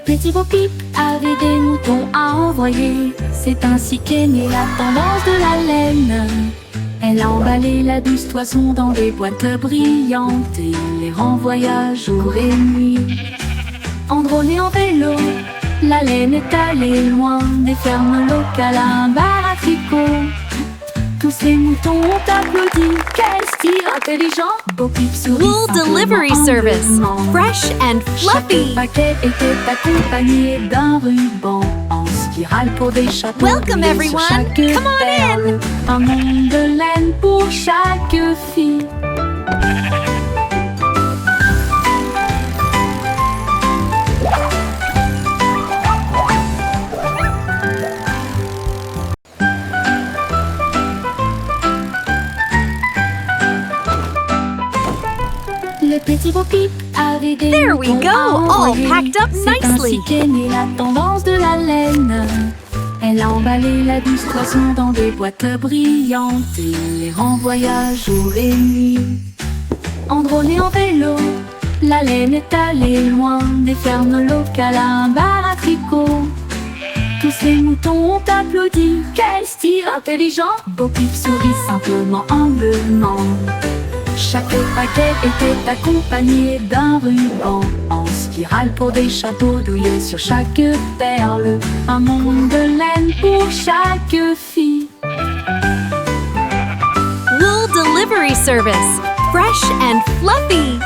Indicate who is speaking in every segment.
Speaker 1: petit Bo-Peep avait des moutons à envoyer. C'est ainsi qu'est née la tendance de la laine. Elle a emballé la douce toison dans des boîtes brillantes et les renvoya jour et nuit. En drôle et en vélo, la laine est allée loin des fermes locales à un bar à tricot. Tous ces moutons ont applaudi. Quel style intelligent! Bo-Peep sourit
Speaker 2: Wool delivery service, fresh and fluffy.
Speaker 1: Chaque paquet était accompagné d'un ruban en spirale pour des chapeaux.
Speaker 2: Welcome,
Speaker 1: sur
Speaker 2: everyone.
Speaker 1: chaque
Speaker 2: Come on
Speaker 1: perle. Un monde de laine pour chaque fille. Le petit Bo-Peep avait des
Speaker 2: There we
Speaker 1: moutons
Speaker 2: go,
Speaker 1: à
Speaker 2: all
Speaker 1: envoyer.
Speaker 2: packed up
Speaker 1: C'est
Speaker 2: nicely.
Speaker 1: ainsi qu'est née la tendance de la laine. Elle a emballé la douce toison dans des boîtes brillantes et les renvoya jour et nuit. En drôle et en vélo, la laine est allée loin des fermes locales à un bar à tricot. Tous ces moutons ont applaudi. Quel style intelligent! Bo-Peep sourit simplement humblement. Chaque paquet était accompagné d'un ruban en spirale pour des chapeaux douillés sur chaque perle. Un monde de laine pour chaque fille.
Speaker 2: Wool delivery service, fresh and fluffy.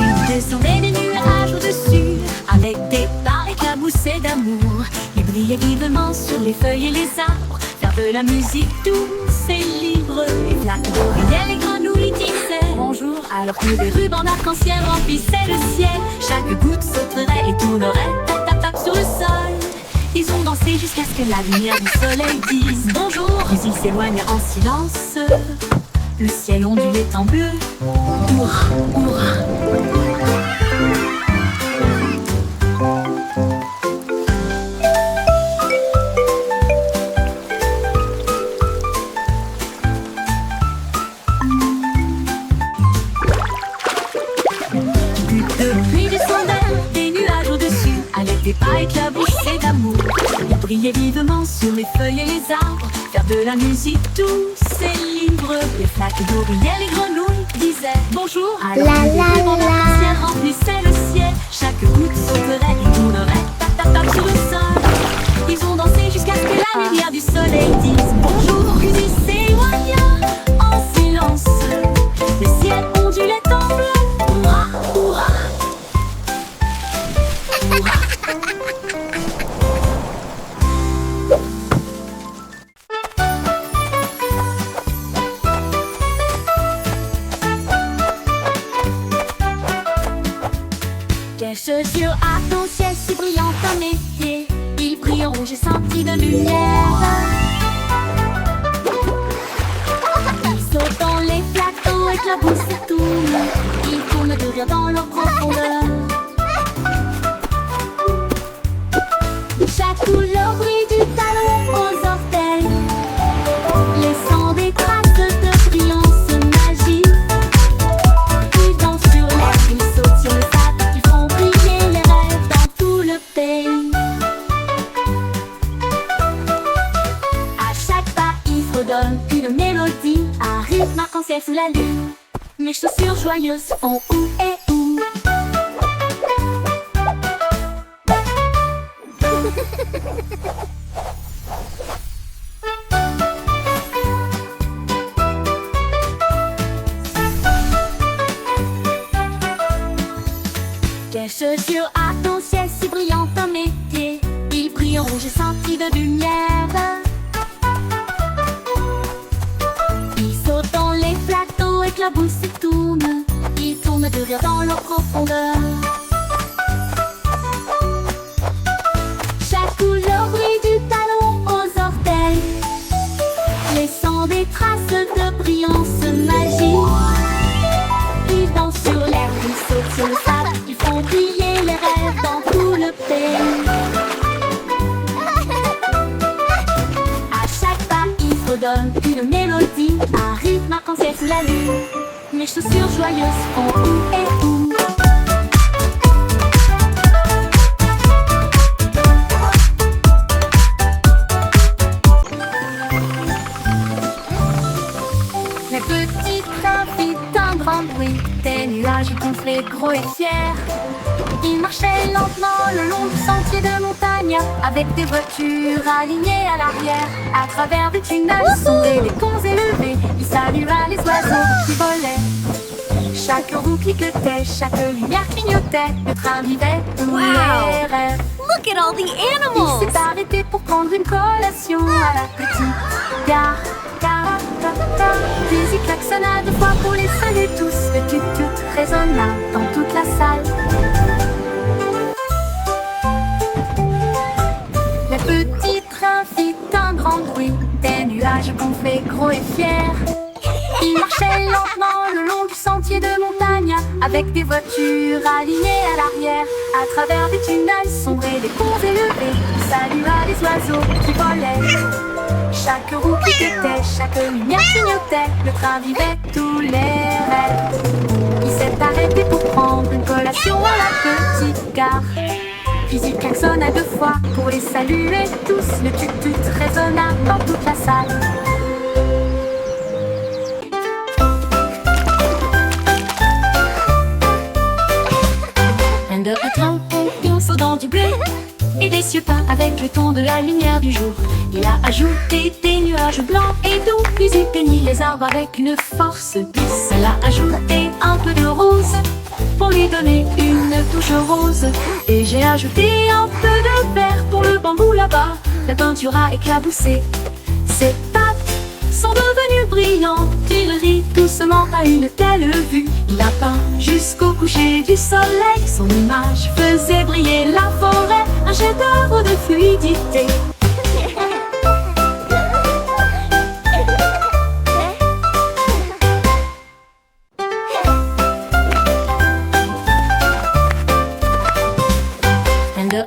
Speaker 1: Il descendait des nuages au-dessus avec des pas éclaboussés d'amour. Il brillait vivement sur les feuilles et les arbres, faire de la musique douce et libre. Les flaques d'oreillers, les grenouilles disaient bonjour, alors que des rubans d'arc-en-ciel remplissaient le ciel. Chaque goutte sauterait et tournerait, tap tap tap sur le sol. Ils ont dansé jusqu'à ce que la lumière du soleil dise bonjour. Puis ils s'éloignèrent en silence. Le ciel ondulait en bleu. Hurrah, hurrah. Depuis descendaient des nuages au-dessus, avec des pas éclaboussés d'amour. Ils brillaient vivement sur les feuilles et les arbres, faire de la musique douce et libre. Les flaques d'eau brillaient, les grenouilles disaient bonjour. Alors que des rubans d'arc-en-ciel remplissaient le ciel. Chaque goutte sauterait et tournerait, tap tap tap sur le sol. Ils ont dansé jusqu'à ce que la lumière du soleil dise bonjour. Puis ils s'éloignèrent en silence. Le ciel ondulait en bleu. Hurrah, hurrah. Cache sur à ton ciel si brillant à mes pieds. Ils brillent en rouge et senti de lumière. Ils sautent dans les flaques d'eau, éclaboussent et tournent. Ils tournent de rire dans leur profondeur. Chaque couleur brille du talon aux orteils, laissant des traces de brillance magique. Ils dansent sur l'air, ils sautent sur le sable, ils font briller les rêves dans tout le pays. À chaque pas, ils fredonnent une mélodie, un rythme arc-en-ciel sous la lune. Mes chaussures joyeuses font ou et ou. Quelle chaussure à ton ciel si brillante à mes pieds. Ils brillent en rouge et senti de lumière. Ils sautent dans les flaques d'eau, éclaboussent et tournent. Ils tournent de rire dans leur profondeur. Chaque couleur brille du talon aux orteils, laissant des traces de brillance magique. Ils dansent sur l'air, ils sautent sur le sable, ils font briller les rêves dans tout le pays. À chaque pas, ils fredonnent une mélodie, la lune. Mes chaussures joyeuses font ou et ou. Les petits trains firent un grand bruit, des nuages gonflés gros et fiers. Ils marchaient lentement le long du sentier de montagne, avec des voitures alignées à l'arrière. À travers des tunnels sombres, des ponts élevés, ils saluaient les oiseaux qui volaient. Chaque roue cliquetait, chaque lumière clignotait, le train vivait tous les rêves.
Speaker 2: Look at all the
Speaker 1: Il
Speaker 2: animals!
Speaker 1: s'est arrêté pour prendre une collation à la petite gare. Puis il klaxonna 2 fois pour les saluer tous. Le tut-tut résonna dans toute la salle. Le petit train fit un grand bruit, des nuages gonflés gros et fiers. Il marchait lentement le long du sentier de montagne, avec des voitures alignées à l'arrière. À travers des tunnels sombres et des ponts élevés, il salua les oiseaux qui volaient. Chaque roue cliquetait, chaque lumière clignotait, le train vivait tous les rêves. Il s'est arrêté pour prendre une collation à la petite gare. Puis il klaxonna 2 fois pour les saluer tous. Le tut-tut résonna dans toute la salle. Un train fonce dans du blé et des cieux peints avec le ton de la lumière du jour. Il a ajouté des nuages blancs et doux, puis il peignit les arbres avec une force douce. Elle a ajouté un peu de rose pour lui donner une touche rose. Et j'ai ajouté un peu de vert pour le bambou là-bas. La peinture a éclaboussé ses pattes sont devenues brillantes. Il rit doucement à une telle vue. Il a peint jusqu'au coucher du soleil. Son image faisait briller la forêt, un chef-d'œuvre de fluidité.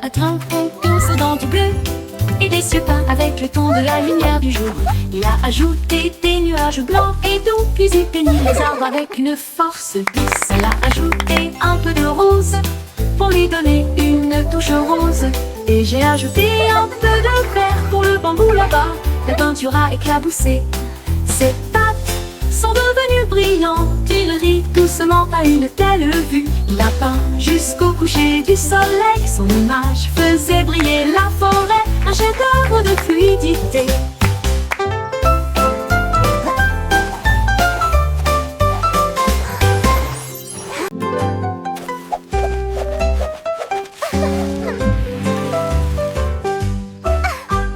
Speaker 1: Un train fonce dans du bleu et des cieux peints avec le ton de la lumière du jour. Il a ajouté des nuages blancs et doux, puis il peignit les arbres avec une force douce. Elle a ajouté un peu de rose pour lui donner une touche rose. Et j'ai ajouté un peu de vert pour le bambou là-bas. La peinture a éclaboussé ses pattes sont devenues brillantes. Il rit doucement à une telle vue. Il a peint jusqu'au coucher du soleil. Son image faisait briller la forêt, un chef-d'œuvre de fluidité.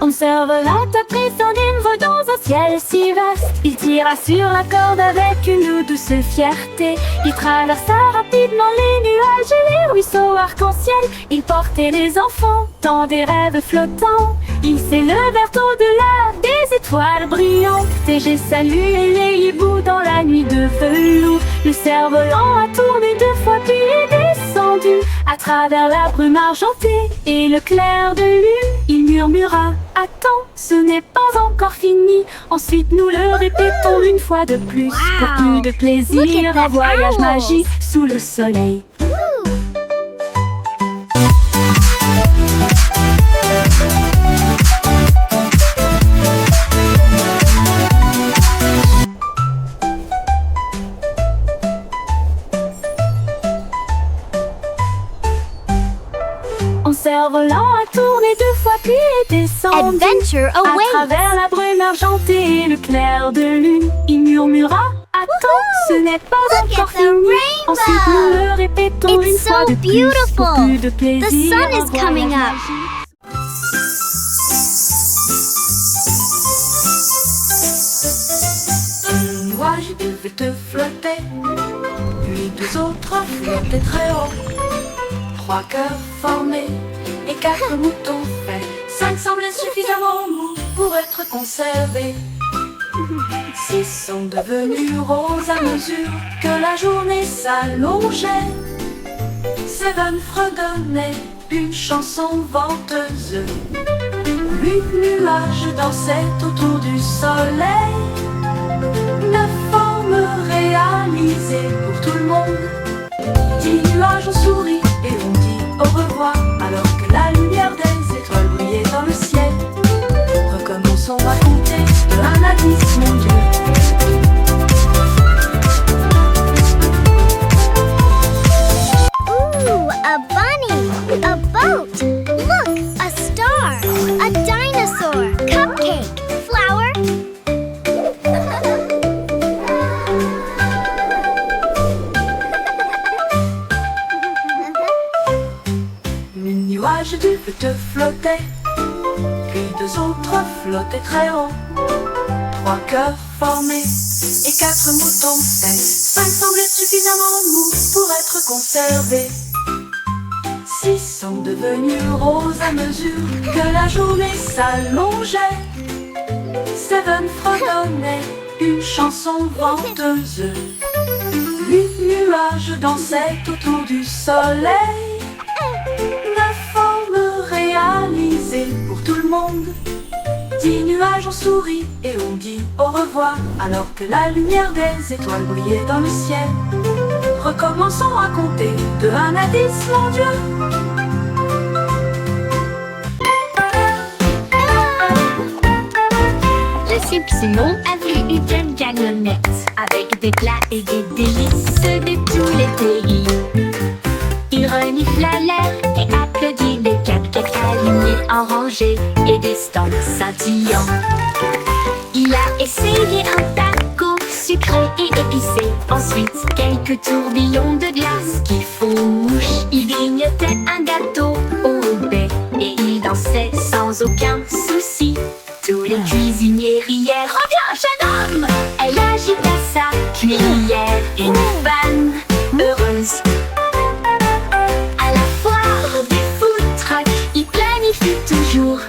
Speaker 1: Observe la tapis son niveau dans un ciel si vaste. Il tira sur la corde avec une douce fierté. Il traversa rapidement les nuages et les ruisseaux arc-en-ciel. Il portait les enfants dans des rêves flottants. Il s'élevèrent au-delà des étoiles brillantes. Et j'ai salué les hiboux dans la nuit de velours. Le cerf-volant a tourné 2 fois puis est descendu à travers la brume argentée et le clair de lune. Il murmura: attends, ce n'est pas encore fini. Ensuite nous le répétons une fois de plus. Pour plus de plaisir, un voyage magique sous le soleil. Mon cerf-volant a tourné 2 fois puis est descendu
Speaker 2: Adventure
Speaker 1: à
Speaker 2: awaits!
Speaker 1: travers la brume argentée et le clair de lune. Il murmura: attends, ce n'est pas
Speaker 2: Look
Speaker 1: encore
Speaker 2: at the
Speaker 1: fini.
Speaker 2: rainbow!
Speaker 1: Ensuite nous le répétons
Speaker 2: It's
Speaker 1: une fois
Speaker 2: so
Speaker 1: de plus. Pour
Speaker 2: beautiful!
Speaker 1: plus de plaisir,
Speaker 2: The sun is
Speaker 1: un voyage
Speaker 2: coming up.
Speaker 1: magique. Un nuage devait te flotter, puis 2 autres flottaient très haut. 3 cœurs formés et 4 moutons faits. 5 semblaient suffisamment mous pour être conservés. 6 sont devenus roses à mesure que la journée s'allongeait. 7 fredonnaient une chanson venteuse. 8 nuages dansaient autour du soleil. 9 formes réalisés pour tout le monde. 10 nuages ont souri et ont dit au revoir, alors que la lumière des étoiles brillait dans le ciel. Recommençons à compter de 1 à 10, mon Dieu.
Speaker 3: Ooh, a bunny, a boat. Look, a star, a dinosaur, cupcake, flower.
Speaker 1: Le nuage du feu flottait, puis 2 autres flottaient très haut. 3 cœurs formés et 4 moutons faits. 5 semblaient suffisamment mous pour être conservés. 6 sont devenus roses à mesure que la journée s'allongeait. 7 fredonnait une chanson venteuse. 8 nuages dansaient autour du soleil. 9 formes réalisées pour tout le monde. 10 nuages ont souri et ont dit au revoir, alors que la lumière des étoiles brillait dans le ciel. Recommençons à compter de 1 à 10, mon Dieu.
Speaker 4: Le Soupe Simon a vu une camionnette avec des plats et des délices de tous les pays. Il renifle l'air et applaudit des cupcakes alignés en rangée et des stands scintillants. Il a essayé un taco sucré et épicé, ensuite quelques tourbillons de glace qui font mouche. Il grignotait un gâteau au baie et il dansait sans aucun souci. Tous les cuisiniers rièrent. Reviens, jeune homme! Elle agita sa cuillère, une fan heureuse. À la foire des food trucks, il planifie toujours.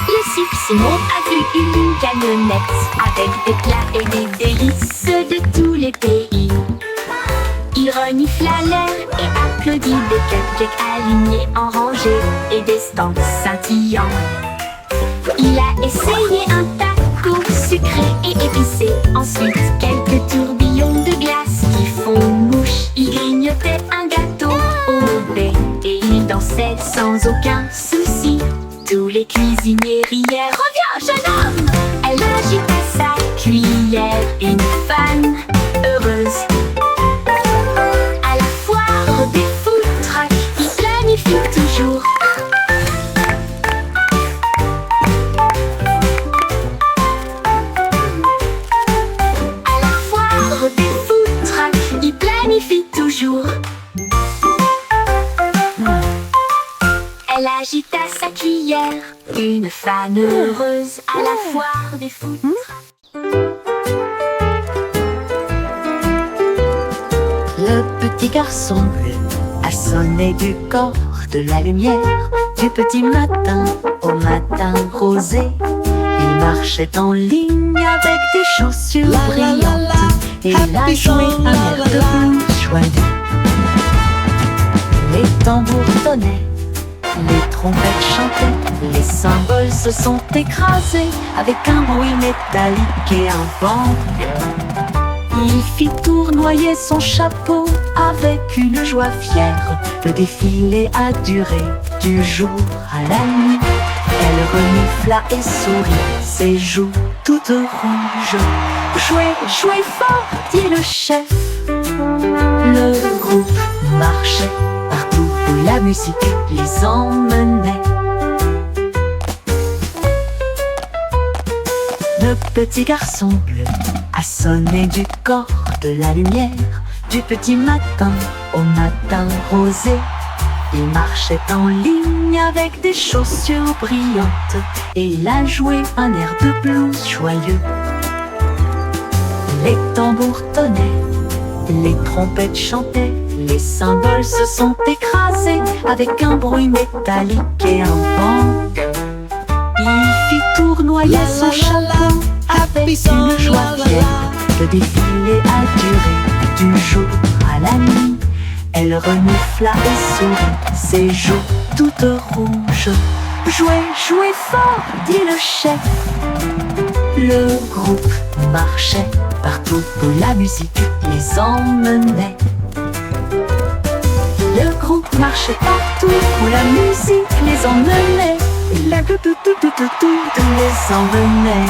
Speaker 4: Le Soupe Simon a vu une camionnette avec des plats et des délices de tous les pays. Il renifle l'air et applaudit des cupcakes alignés en rangée et des stands scintillants. Il a essayé un taco sucré et épicé, ensuite quelques tourbillons de glace qui font mouche. Il grignotait un gâteau au baie et il dansait sans aucun souci. Tous les cuisiniers rièrent. Reviens, jeune homme! Elle agita sa cuillère, une fan heureuse. À la foire des food trucks, il planifie toujours. À la foire des food trucks, il planifie toujours. Elle agita sa cuillère, une fan heureuse à la foire des food trucks.
Speaker 1: Le petit garçon bleu a sonné du corps de la lumière. Du petit matin au matin rosé, il marchait en ligne avec des chaussures brillantes et il a joué un air de blues joyeux. Les tambours tonnaient, les trompettes chantaient, les cymbales se sont écrasés avec un bruit métallique et un bang. Il fit tournoyer son chapeau avec une joie fière. Le défilé a duré du jour à la nuit. Elle renifla et sourit, ses joues toutes rouges. Jouez, jouez fort, dit le chef. Le groupe marchait partout où la musique les emmenait. Le petit garçon bleu a sonné du corps de la lumière. Du petit matin au matin rosé, il marchait en ligne avec des chaussures brillantes et il a joué un air de blues joyeux. Les tambours tonnaient, les trompettes chantaient, les cymbales se sont écrasés avec un bruit métallique et un bang. Il fit tournoyer son chapeau avec une joie fière. Le défilé a duré du jour à la nuit.
Speaker 4: Elle renifla et sourit, ses joues toutes rouges. Jouez, jouez fort, dit le chef. Le groupe marchait partout où la musique les emmenait. Le groupe marchait partout où la musique les emmenait. Et la tout les emmenait.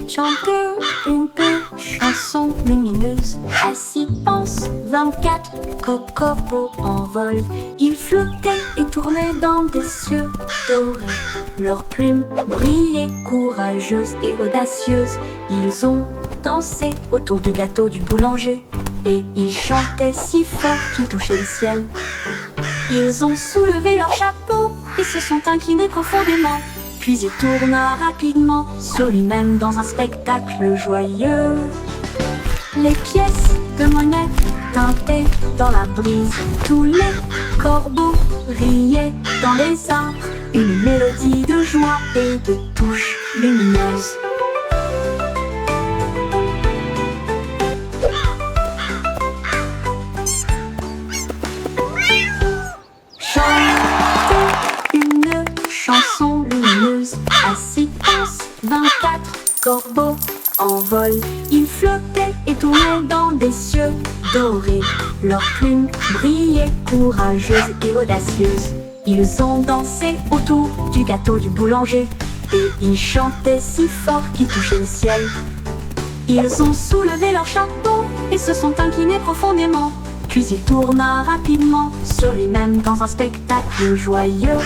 Speaker 1: Chanter une belle chanson lumineuse. Assis pense 24 cocobos en vol. Ils flottaient et tournaient dans des cieux dorés. Leurs plumes brillaient courageuses et audacieuses. Ils ont dansé autour du gâteau du boulanger. Et ils chantaient si fort qu'ils touchaient le ciel. Ils ont soulevé leur chapeau et se sont inclinés profondément. Puis il tourna rapidement sur lui-même dans un spectacle joyeux. Les pièces de monnaie tintaient dans la brise. Tous les corbeaux riaient dans les arbres. Une mélodie de joie et de touches lumineuses. Chanson lumineuse, assis pense 24 corbeaux en vol. Ils flottaient et tournaient dans des cieux dorés. Leurs plumes brillaient courageuses et audacieuses. Ils ont dansé autour du gâteau du boulanger. Et ils chantaient si fort qu'ils touchaient le ciel. Ils ont soulevé leur chapeau et se sont inclinés profondément. Puis il tourna rapidement sur lui-même dans un spectacle joyeux.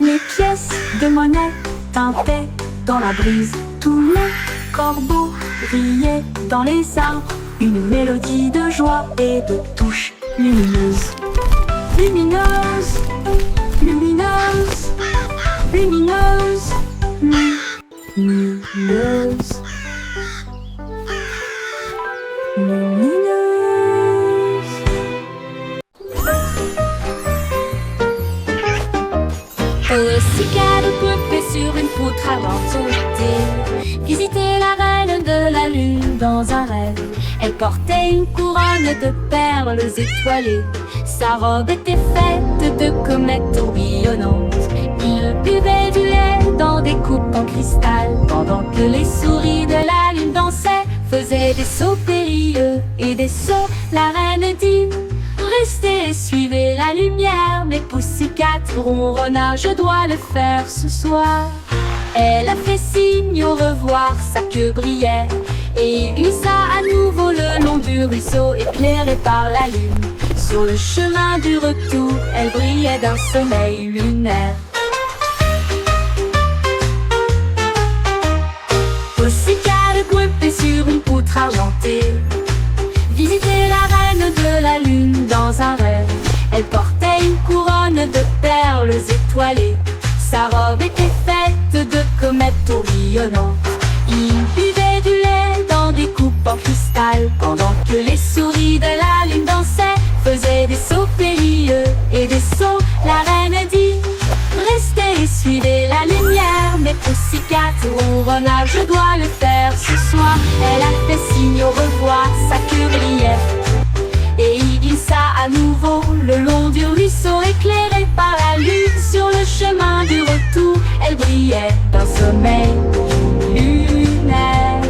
Speaker 1: Les pièces de monnaie tintaient dans la brise. Tous les corbeaux riaient dans les arbres. Une mélodie de joie et de touches lumineuses. Lumineuse, lumineuse, lumineuse, lumineuse, lumineuse.
Speaker 2: Aussi galopé sur une poutre aventurée, visiter la reine de la lune dans un rêve. Elle portait une couronne de perles étoilées. Sa robe était faite de comètes tourbillonnantes. Il buvait du lait dans des coupes en cristal, pendant que les souris de la lune dansaient, faisaient des sauts périlleux et des sauts. La reine dit: restez et suivez la lumière. Mes Pussycat ronronna: je dois le faire ce soir. Elle a fait signe au revoir, sa queue brillait, et glissa à nouveau le long du ruisseau éclairé par la lune. Sur le chemin du retour, elle brillait d'un soleil lunaire. Pussycat grimpait sur une poutre argentée, visiter la reine de la lune dans un rêve. Elle portait une couronne de perles étoilées. Sa robe était faite de comètes tourbillonnantes. Il buvait du lait dans des coupes en cristal, pendant que les souris de la lune dansaient, faisaient des sauts périlleux et des sauts. La reine dit: restez et suivez la lumière. Mes Pussycat ronronna: je dois le faire ce soir. Elle a fait signe au revoir, sa queue brillait, et il glissa à nouveau le long du ruisseau éclairé par la lune. Sur le chemin du retour, elle brillait d'un sommeil lunaire.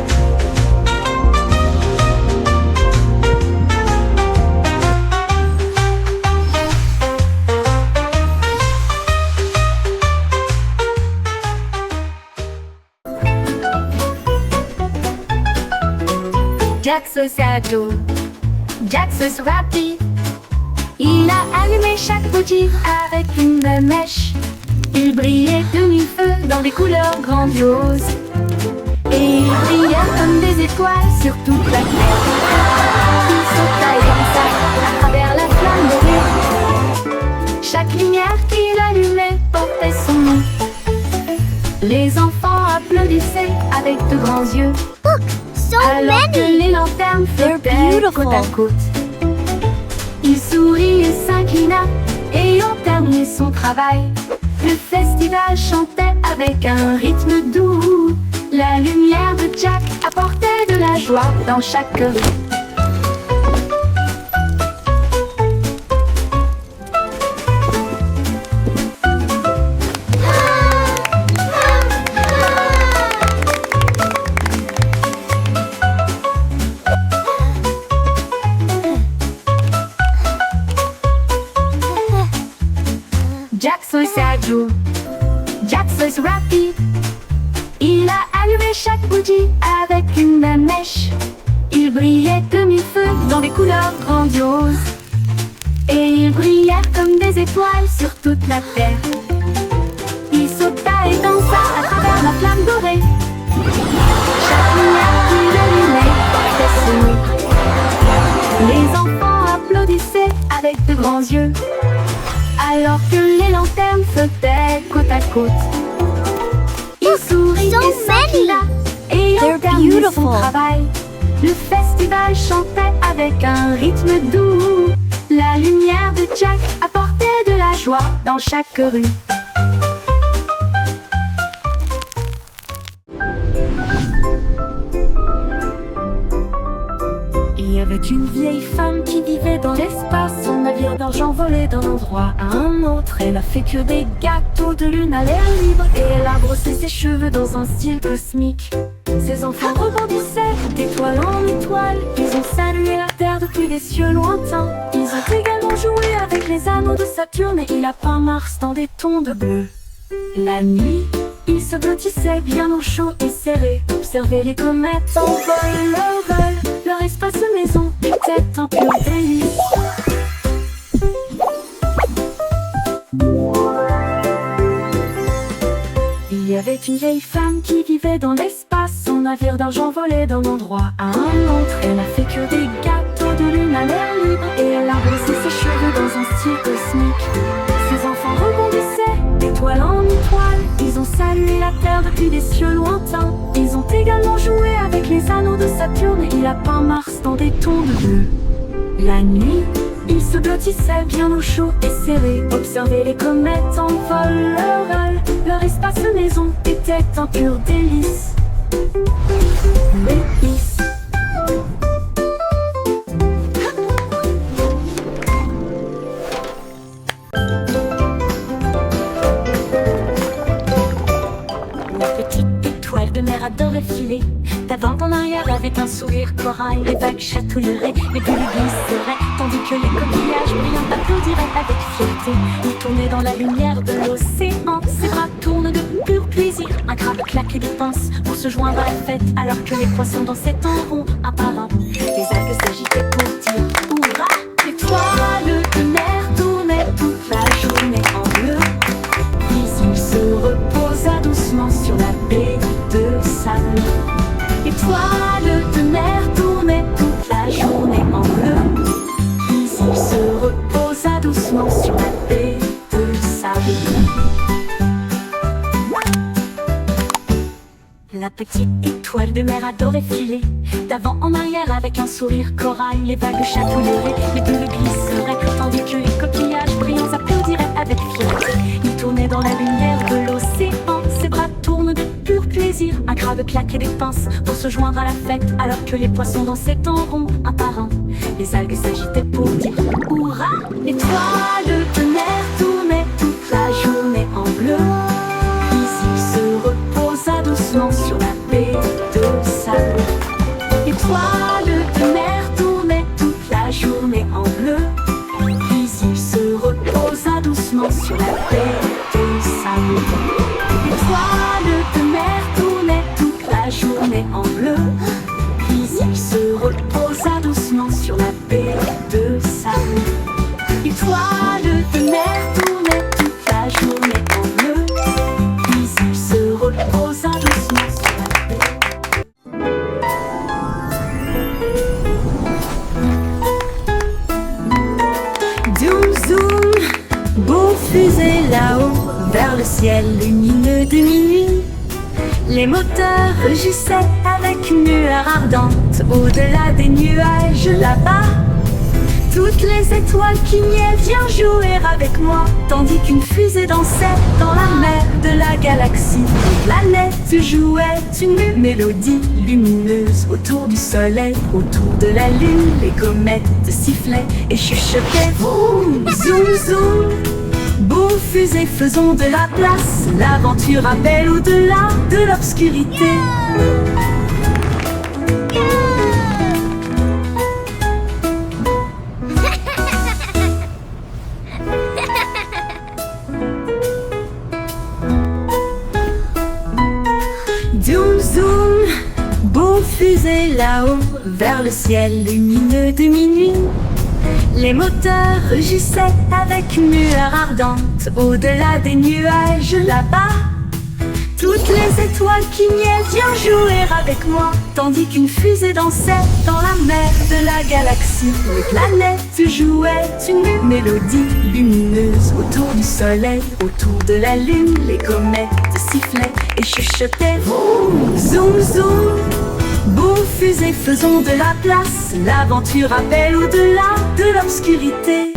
Speaker 1: Jack se sato, Jack se rapide. Il a allumé chaque bougie avec une mèche. Il brillait de mille feux dans des couleurs grandioses, et il brillait comme des étoiles sur toute la terre. Il sauta et dansa à travers la flamme dorée. Chaque lumière qu'il allumait portait son nom. Les enfants applaudissaient avec de grands yeux,
Speaker 3: Look, so
Speaker 1: alors que
Speaker 3: many!
Speaker 1: les lanternes flottaient
Speaker 2: beautiful.
Speaker 1: côte à côte. Il sourit et s'inclina, ayant terminé son travail. Le festival chantait avec un rythme doux. La lumière de Jack apportait de la joie dans chaque rue. Jack soy Sergio, Jack soy rapide. Il a allumé chaque bougie avec une même mèche. Il brillait comme il feu dans des couleurs grandioses. Et ils brillèrent comme des étoiles sur toute la terre. Il sauta et dansa à travers la flamme dorée. Chaque lumière qui l'allumait portait ce nom. Les enfants applaudissaient avec de grands yeux, alors que les lanternes flottaient côte à côte. Il sourit
Speaker 3: so
Speaker 1: et s'inclina, et
Speaker 3: They're
Speaker 1: terminé son
Speaker 3: beautiful.
Speaker 1: travail. Le festival chantait avec un rythme doux. La lumière de Jack apportait de la joie dans chaque rue. Il y avait une vieille femme qui vivait dans l'espace. Son navire d'argent volait d'un endroit à un autre. Elle a fait que des gâteaux de lune à l'air libre, et elle a brossé ses cheveux dans un style cosmique. Ses enfants rebondissaient d'étoile en étoile. Ils ont salué la terre depuis des cieux lointains. Ils ont également joué avec les anneaux de Saturne, et il a peint Mars dans des tons de bleu. La nuit, ils se blottissaient bien au chaud et serré. Observaient les comètes en vol, leur espace maison était un pur délice. Il y avait une vieille femme qui vivait dans l'espace. Son navire d'argent volait d'un endroit à un autre. Elle a fait que des gâteaux de lune à l'air libre, et elle a brossé ses cheveux dans un style cosmique. Ses enfants rebondissaient d'étoile en étoile. Ils ont salué la terre depuis des cieux lointains. Ils ont également joué avec les anneaux de Saturne, et il a peint Mars dans des tons de bleu. La nuit, ils se blottissaient bien au chaud et serré. Observaient les comètes en vol, leur espace maison était un pur délice. Délice. La petite étoile de mer adorait filer. D'avant en arrière avait un sourire corail. Les vagues chatouilleraient, les bulles glisseraient, tandis que les coquillages brillants applaudiraient avec fierté. Il tournait dans la lumière de l'océan. Ses bras tournent de pur plaisir. Un crabe claque des pinces pour se joindre à la fête, alors que les poissons dansaient en rond, un par un. Les algues s'agitaient pour dire hurrah. L'étoile de mer tournait toute la journée en bleu. Puis il se reposa doucement sur la baie de sable. L'étoile de mer tournait toute la journée en bleu. Puis il se reposa doucement sur la baie de sable. La petite étoile de mer adorait filer. D'avant en arrière avec un sourire corail. Les vagues chatouilleraient, les bulles glisseraient, tandis que les coquillages brillants applaudiraient avec fierté. Il tournait dans la lumière de l'océan. Ses bras tournent de pur plaisir. Un crabe claquait des pinces pour se joindre à la fête, alors que les poissons dansaient en rond, un par un. Les algues s'agitaient pour dire hurrah. L'étoile de mer tournait toute la journée en bleu. Puis il se reposa doucement sur la baie de sable. L'étoile de mer tournait toute la journée en bleu. Puis il se reposa doucement sur la baie de sable. L'étoile de mer tournait toute la journée en bleu. Puis il se reposa doucement sur la baie de sable. L'étoile de mer tournait toute la journée en bleu. Puis il se reposa doucement sur la baie. Zoom zoom, beau fusée là-haut, vers le ciel lumineux de minuit. Les moteurs rugissaient avec une lueur ardente. Au-delà des nuages là-bas, Toutes les étoiles qui niaient, viens jouer avec moi. Tandis qu'une fusée dansait dans la mer de la galaxie. Les planètes jouaient une mélodie lumineuse autour du soleil, autour de la lune. Les comètes sifflaient et chuchotaient. Vroom, zoom, zoom. Beau fusée, faisons de la place. L'aventure appelle au-delà de l'obscurité. Zoom, zoom, beau fusée là-haut, vers le ciel lumineux de minuit. Les moteurs rugissaient avec une lueur ardente, au-delà des nuages là-bas. Toutes les étoiles qui niaient, viens jouer avec moi. Tandis qu'une fusée dansait dans la mer de la galaxie. Les planètes jouaient une mélodie lumineuse autour du soleil, autour de la lune. Les comètes sifflaient et chuchotaient. Vroom, zoom, zoom. Beau fusée, faisons de la place. L'aventure appelle au-delà de l'obscurité.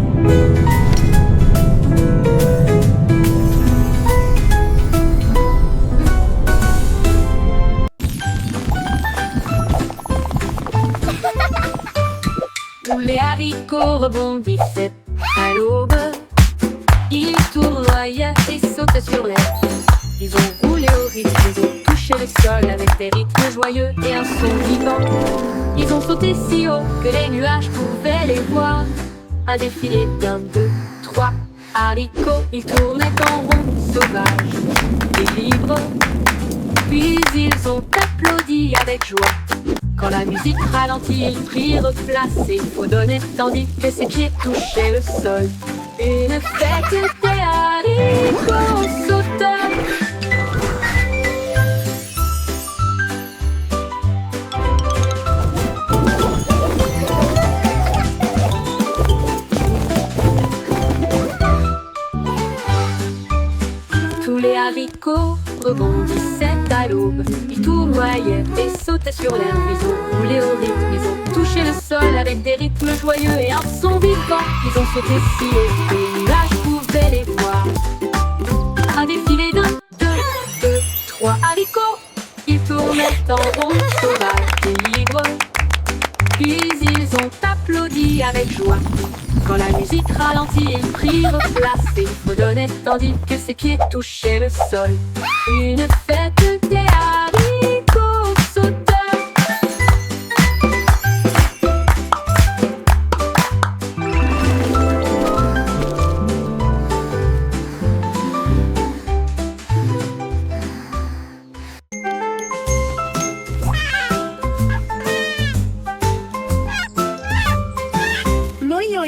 Speaker 2: Tous les haricots rebondissaient à l'aube. Ils tournoyaient et sautaient sur l'air. Ils ont roulé au rythme, ils ont touché le sol avec des rythmes joyeux et un son vivant. Ils ont sauté si haut que les nuages pouvaient les voir. Un défilé d'un, deux, trois haricots. Ils tournaient en rond, sauvages et libres. Puis ils ont applaudi avec joie. Quand la musique ralentit, ils prirent place et fredonnaient tandis que ses pieds touchaient le sol. Une fête des haricots sauteurs. Tous les haricots rebondissaient à l'aube. Ils tournoyaient et sautaient sur l'herbe. Ils ont roulé au rythme, ils ont touché le sol avec des rythmes joyeux et un son vivant. Ils ont sauté si haut que les nuages pouvaient les voir. Un défilé d'un, deux, trois haricots. Ils tournaient en rond, sauvages et libres. Puis ils ont applaudi avec joie. Quand la musique ralentit, ils prirent place et fredonnaient tandis que ses pieds touchaient le sol. Une fête des haricots sauteurs.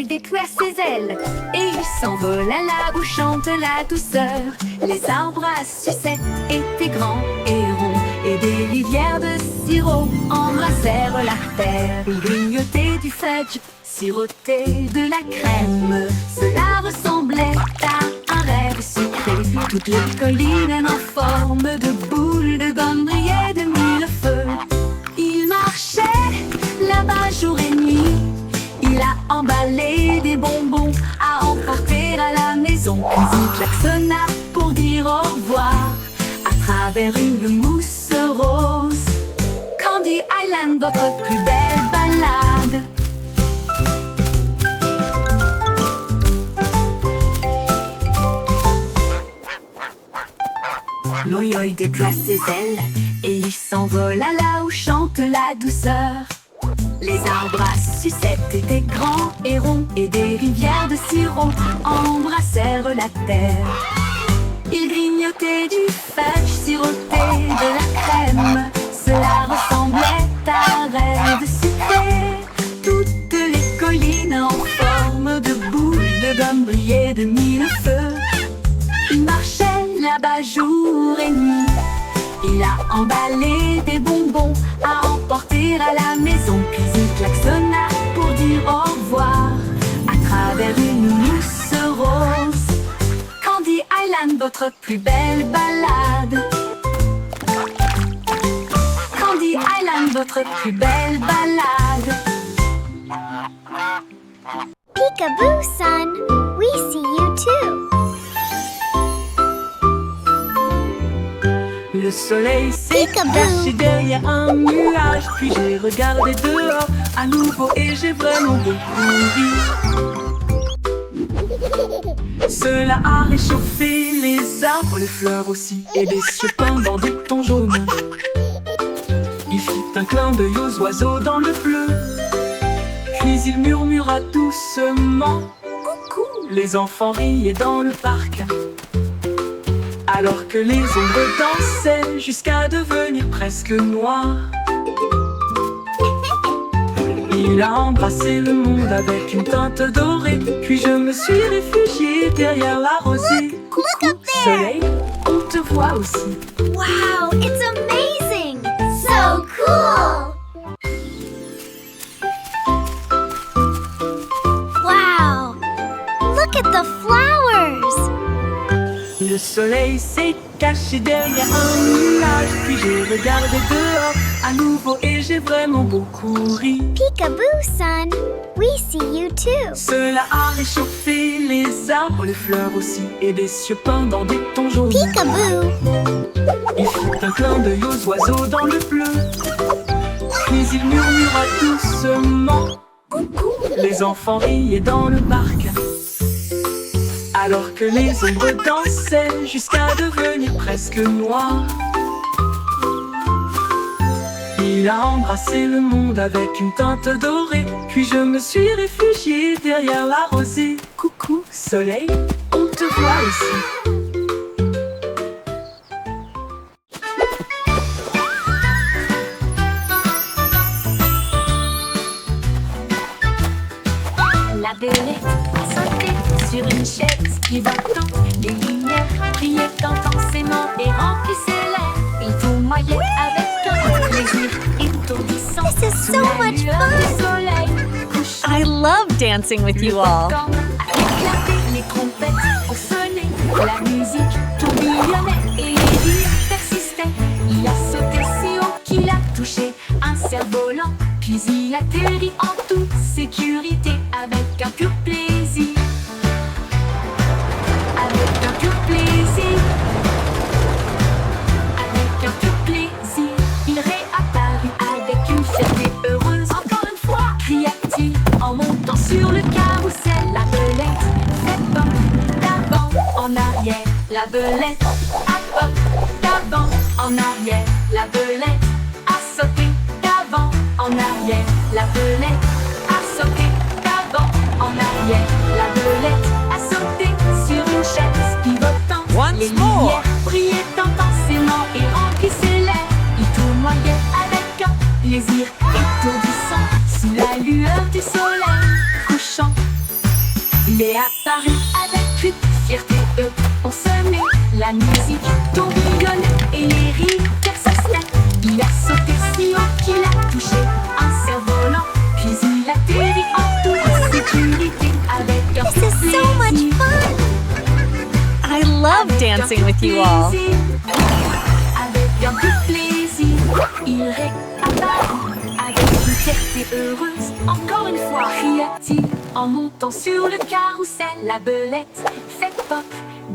Speaker 1: Il déploie ses ailes et il s'envole à la bouchante la douceur. Les arbres à sucettes étaient grands et ronds et des rivières de sirop embrassèrent la terre. Il grignotait du fudge, sirotait de la crème. Cela ressemblait à un rêve sucré. Toutes les collines en forme de boule de gomme brillaient de mille feux. Il marchait là-bas jour et nuit. Il a emballé des bonbons à emporter à la maison. Puis il klaxonna pour dire au revoir à travers une mousse rose. Candy Island, votre plus belle balade. L'oï-oï déploie ses ailes et il s'envole à là où chante la douceur. Les arbres à sucettes étaient grands et ronds et des rivières de sirop embrassèrent la terre. Il grignotait du fudge, sirotait de la crème. Cela ressemblait à un rêve sucré. Toutes les collines en forme de boule de gomme brillaient de mille feux. Il marchait là-bas jour et nuit. Il a emballé des bonbons à emporter à la maison. Puis il klaxonna pour dire au revoir à travers une mousse rose. Candy Island, votre plus belle balade. Candy Island, votre plus belle balade.
Speaker 3: Peekaboo, son. We see you too.
Speaker 2: Le soleil s'est
Speaker 3: Peekaboo.
Speaker 2: caché derrière un nuage. Puis j'ai regardé dehors à nouveau et j'ai vraiment beaucoup ri. Cela a réchauffé les arbres, les fleurs aussi, et des cieux pendant des tons jaunes. Il fit un clin d'œil aux oiseaux dans le bleu. Puis il murmura doucement coucou. Les enfants riaient dans le parc, alors que les ombres dansaient jusqu'à devenir presque noires. Il a embrassé le monde avec une teinte dorée. Puis je me suis réfugiée derrière la rosée.
Speaker 3: Look up there!
Speaker 2: Soleil, on te voit aussi.
Speaker 3: Wow, it's amazing! So cool! Wow! Look at the flowers!
Speaker 2: Le soleil s'est caché derrière un nuage. Puis j'ai regardé dehors à nouveau et j'ai vraiment beaucoup ri.
Speaker 3: Peekaboo, son. We see you too.
Speaker 2: Cela a réchauffé les arbres, les fleurs aussi, et des cieux pendant des tons jaunes.
Speaker 3: Peekaboo!
Speaker 2: Il fit un clin d'œil aux oiseaux dans le bleu. Puis il murmura doucement coucou. Les enfants riaient dans le parc, alors que les ombres dansaient jusqu'à devenir presque noires. Il a embrassé le monde avec une teinte dorée. Puis je me suis réfugiée derrière la rosée. Coucou, soleil, on te voit aussi.
Speaker 4: La belette a sauté sur une chaise pivotant. Les lumières brillaient intensément et remplissaient l'air. Il tournoyait avec un plaisir étourdissant.
Speaker 3: This is
Speaker 4: Sous
Speaker 3: so
Speaker 4: la
Speaker 3: much
Speaker 4: lueur
Speaker 3: fun.
Speaker 4: du soleil couchant.
Speaker 5: I love dancing with you all.
Speaker 4: A éclaté, les trompettes ont sonné. La musique tourbillonnait et les rires persistaient. Il a sauté si haut qu'il a touché un cerf-volant. Puis il atterrit en toute sécurité avec un pur plaisir. Avec un pur plaisir. Avec un pur plaisir. Il réapparut avec une fierté heureuse. Encore une fois, cria-t-il en montant sur le carrousel. La belette fait pop d'avant en arrière. La belette a pop d'avant en arrière. La belette a sauté d'avant en arrière. La belette a sauté d'avant en arrière. La belette a sauté sur une chaise pivotante.
Speaker 5: Once
Speaker 4: Les
Speaker 5: more.
Speaker 4: lumières brillaient intensément et remplissaient l'air. Il tournoyait avec un plaisir étourdissant sous la lueur du soleil couchant. Il est apparu avec une fierté on sonnait. La musique tourbillonnait et les rires persistaient. Il a sauté si haut qu'il a touché un cerf-volant. Puis il atterrit en toute sécurité avec un
Speaker 3: This is so much
Speaker 4: plaisir.
Speaker 3: fun!
Speaker 5: I love dancing with you all.
Speaker 4: Avec un peu de plaisir, il réapparut avec une fierté heureuse. Encore une fois, cria-t-il en montant sur le carrousel. La belette fait pop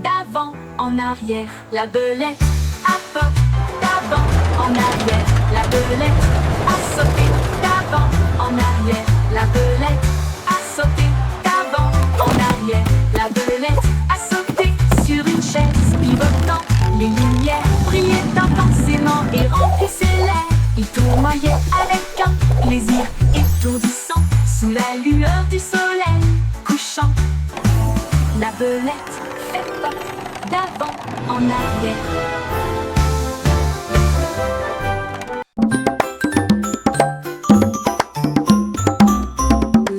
Speaker 4: d'avant en arrière. La belette a pop d'avant en arrière. La belette a sauté d'avant en arrière. La belette a sauté d'avant en arrière. La belette a sauté sur une chaise pivotante. Les lumières brillaient intensément et remplissaient l'air. Il tournoyait avec un plaisir étourdissant sous la lueur du soleil couchant. La belette fait pop d'avant en arrière.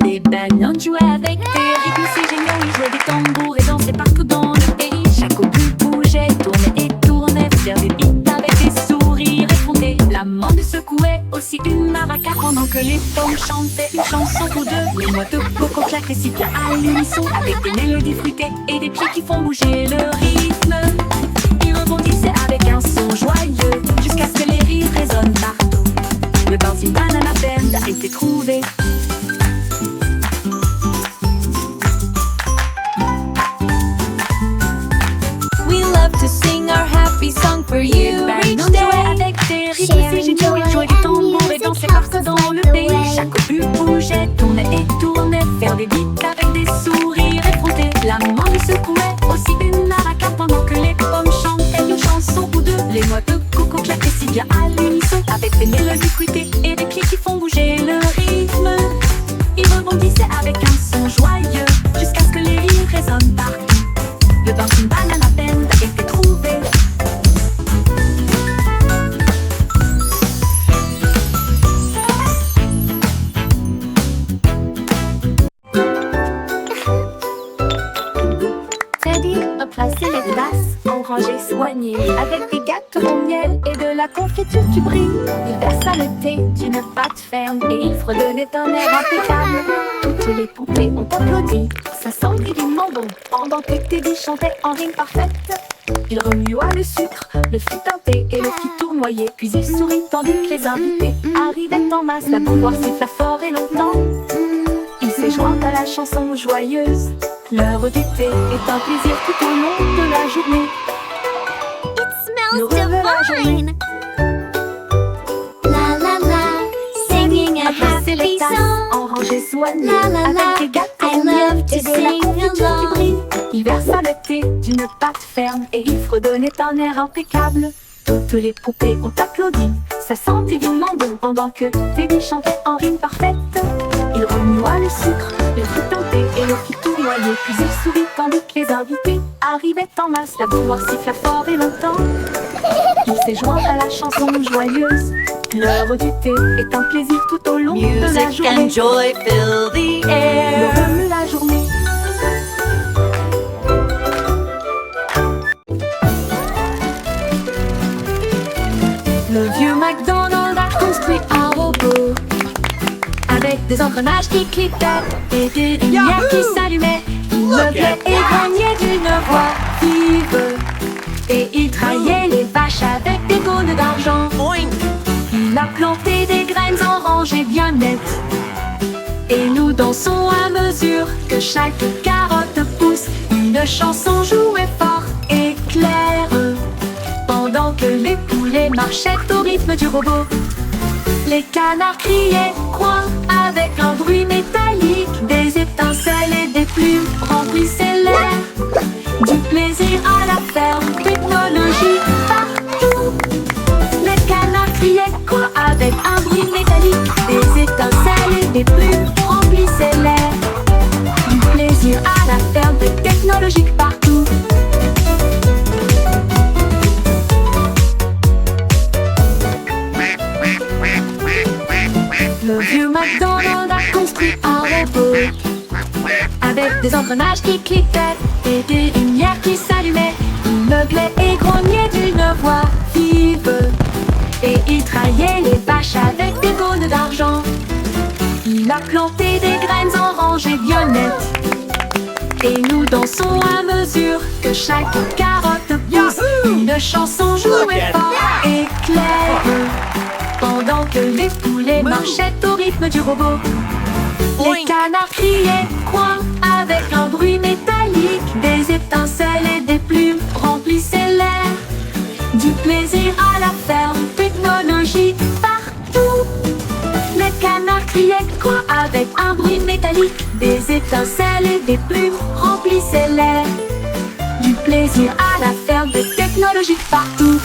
Speaker 4: Les ballons jouaient avec des rythmes si géniaux. Ils jouaient des tambours et dansaient partout dans le pays. Chaque obus bougeait, tournait et tournait, vers des hits avec des sourires effondrés. La mangue secouait aussi une maraca pendant que les pommes chantaient une chanson pour deux. Les noix de coco claquaient si bien à l'unisson avec des mélodies fruitées et des pieds qui font bouger le rythme. Ils rebondissaient avec un son joyeux jusqu'à ce que les rires résonnent partout. Le bouncing banana band a été trouvé.
Speaker 2: for you each
Speaker 1: Nos jouets
Speaker 2: day.
Speaker 1: avec des rythmes si géniaux. Ils jouaient du tambour et dansaient partout dans le pays. Chaque obus bougeait, tournait et tournait, faire des bites avec des sourires effrontés. La maman lui secouait aussi une maraca pendant que les pommes chantaient une chanson ou deux. Les noix de coco claquaient si bien à l'unisson, avec des mélodies fruitées et des pieds qui font bouger le rythme. Ils rebondissaient avec un son joyeux, jusqu'à ce que les rires résonnent partout. Dedans une banane à peine a été trouvée. Teddy a placé les glaces en rangée soignée, avec des gâteaux au miel et de la confiture qui brille. Il versa le thé d'une pâte ferme et il fredonnait un air impeccable. Toutes les poupées ont applaudi, ça sent divinement bon, pendant que Teddy chantait en rime parfaite. Il remua le sucre, le fit teinter et le fit tournoyer, puis il sourit tandis que les invités arrivaient en masse. La bouilloire siffla fort et longtemps. Il s'est joint à la chanson joyeuse. L'heure du thé est un plaisir tout au long de la journée.
Speaker 3: It smells
Speaker 1: Le rêve de la journée.
Speaker 3: divine. La la la, singing a
Speaker 1: Placer les
Speaker 3: happy
Speaker 1: tasses
Speaker 3: song.
Speaker 1: en rangée soignée,
Speaker 3: La la la,
Speaker 1: avec des gâteaux
Speaker 3: I
Speaker 1: au miel
Speaker 3: love to
Speaker 1: et de la
Speaker 3: sing
Speaker 1: confiture qui
Speaker 3: along.
Speaker 1: brille. Il versa le thé d'une pâte ferme et il fredonnait un air impeccable. Toutes les poupées ont applaudi, ça sent divinement bon, pendant que Teddy chantait en rime parfaite. Il remua le sucre, le fit teinter et le fit tournoyer, puis il sourit tandis que les invités arrivaient en masse. La bouilloire siffla fort et longtemps. Il s'est joint à la chanson joyeuse. L'heure du thé est un plaisir tout au long de la
Speaker 2: Music
Speaker 1: journée.
Speaker 2: and joy fill the
Speaker 1: Le
Speaker 2: air.
Speaker 1: rhum de la journée. Le vieux McDonald a construit un robot avec des engrenages qui cliquaient et des lumières qui s'allumaient. Il meublait et grognait d'une voix vive et il traillait les vaches avec des cônes d'argent. Il a planté des graines en rangée bien nettes et nous dansons à mesure que chaque carotte pousse. Une chanson jouait fort et claire pendant que les poulets marchaient au rythme du robot. Les canards criaient coin avec un bruit métallique. Des étincelles et des plumes remplissaient l'air. Du plaisir à la ferme, technologie partout. Les canards criaient coin avec un bruit métallique. Des étincelles et des plumes remplissaient l'air. Du plaisir à la ferme, technologique partout. Le vieux McDonald a construit un robot avec des engrenages qui cliquaient et des lumières qui s'allumaient. Il meublait et grognait d'une voix vive et il traillait les vaches avec des cônes d'argent. Il a planté des graines en rangée violette et nous dansons à mesure que chaque carotte pousse. Une chanson jouait fort et claire pendant que les poulets marchaient au rythme du robot. Les canards criaient coin avec un bruit métallique. Des étincelles et des plumes remplissaient l'air. Du plaisir à la ferme, technologie partout. Les canards criaient coin avec un bruit métallique. Des étincelles et des plumes remplissaient l'air. Du plaisir à la ferme, technologie partout.